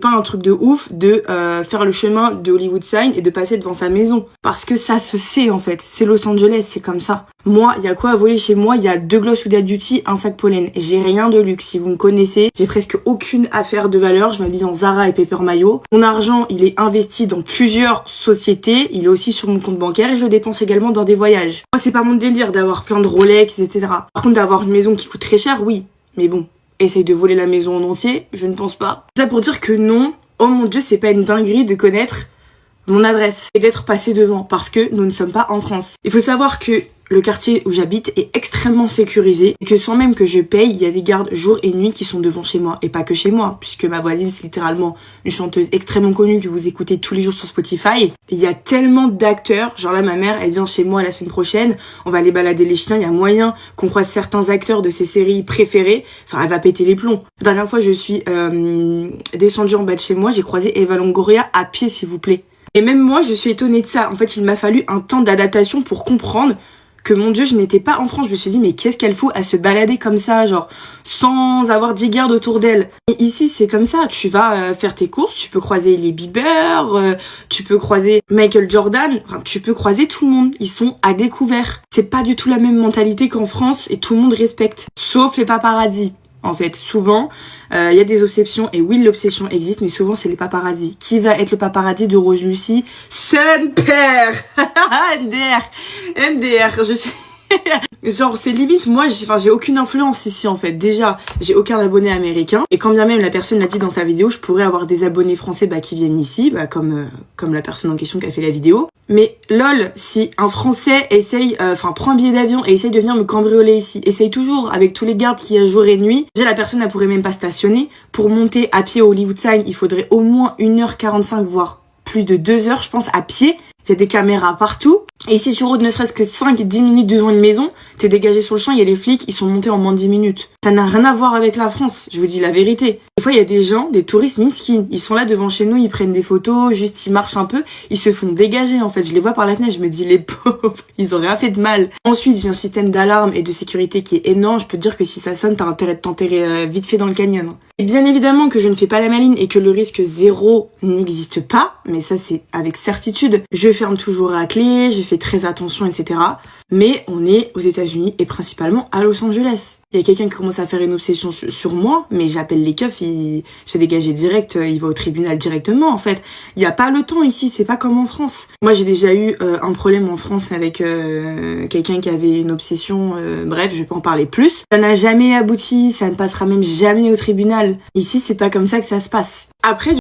Pas un truc de ouf de faire le chemin de Hollywood Sign et de passer devant sa maison. Parce que ça se sait en fait, c'est Los Angeles, c'est comme ça. Moi, il y a quoi à voler chez moi? Il y a 2 glosses Huda Beauty, un sac pollen. J'ai rien de luxe, si vous me connaissez. J'ai presque aucune affaire de valeur, je m'habille en Zara et Paper Mayo. Mon argent, il est investi dans plusieurs sociétés, il est aussi sur mon compte bancaire et je le dépense également dans des voyages. Moi, c'est pas mon délire d'avoir plein de Rolex, etc. Par contre, d'avoir une maison qui coûte très cher, oui. Mais bon, essaye de voler la maison en entier, je ne pense pas. Ça pour dire que non, oh mon Dieu, c'est pas une dinguerie de connaître mon adresse et d'être passé devant parce que nous ne sommes pas en France. Il faut savoir que le quartier où j'habite est extrêmement sécurisé et que sans même que je paye, il y a des gardes jour et nuit qui sont devant chez moi. Et pas que chez moi, puisque ma voisine, c'est littéralement une chanteuse extrêmement connue que vous écoutez tous les jours sur Spotify. Il y a tellement d'acteurs, genre là ma mère, elle vient chez moi la semaine prochaine, on va aller balader les chiens, il y a moyen qu'on croise certains acteurs de ses séries préférées. Enfin, elle va péter les plombs. La dernière fois, je suis descendue en bas de chez moi, j'ai croisé Eva Longoria à pied, s'il vous plaît. Et même moi, je suis étonnée de ça. En fait, il m'a fallu un temps d'adaptation pour comprendre que mon Dieu, je n'étais pas en France. Je me suis dit, mais qu'est-ce qu'elle fout à se balader comme ça, genre, sans avoir 10 gardes autour d'elle. Et ici, c'est comme ça. Tu vas faire tes courses, tu peux croiser les Bieber, tu peux croiser Michael Jordan, enfin, tu peux croiser tout le monde. Ils sont à découvert. C'est pas du tout la même mentalité qu'en France et tout le monde respecte. Sauf les paparazzis. En fait, souvent, il y a des obsessions, et oui, l'obsession existe, mais souvent, c'est les paparazzis. Qui va être le paparazzi de Rose Lucie? Son père. MDR, je suis... Genre, c'est limite, moi, j'ai aucune influence ici, en fait. Déjà, j'ai aucun abonné américain. Et quand bien même la personne l'a dit dans sa vidéo, je pourrais avoir des abonnés français qui viennent ici, comme la personne en question qui a fait la vidéo. Mais lol, si un Français essaye, prend un billet d'avion et essaye de venir me cambrioler ici, essaye toujours avec tous les gardes qu'il y a jour et nuit, déjà la personne, elle pourrait même pas stationner. Pour monter à pied au Hollywood Sign, il faudrait au moins 1h45, voire plus de 2 heures, je pense, à pied. Il y a des caméras partout. Et si tu rôdes ne serait-ce que 5-10 minutes devant une maison, t'es dégagé sur le champ, il y a les flics, ils sont montés en moins de 10 minutes. Ça n'a rien à voir avec la France, je vous dis la vérité. Des fois, il y a des gens, des touristes miskins, ils sont là devant chez nous, ils prennent des photos, juste ils marchent un peu, ils se font dégager en fait. Je les vois par la fenêtre, je me dis les pauvres, ils ont rien fait de mal. Ensuite, j'ai un système d'alarme et de sécurité qui est énorme. Je peux te dire que si ça sonne, t'as intérêt de t'enterrer vite fait dans le canyon. Et bien évidemment que je ne fais pas la maline et que le risque zéro n'existe pas, mais ça c'est avec certitude. Je ferme toujours à clé, je fais très attention, etc. Mais on est aux États-Unis et principalement à Los Angeles. Il y a quelqu'un qui commence à faire une obsession sur moi, mais j'appelle les keufs, il se fait dégager direct, il va au tribunal directement en fait. Il n'y a pas le temps ici, c'est pas comme en France. Moi j'ai déjà eu un problème en France avec quelqu'un qui avait une obsession, bref, je vais pas en parler plus. Ça n'a jamais abouti, ça ne passera même jamais au tribunal. Ici c'est pas comme ça que ça se passe. Après,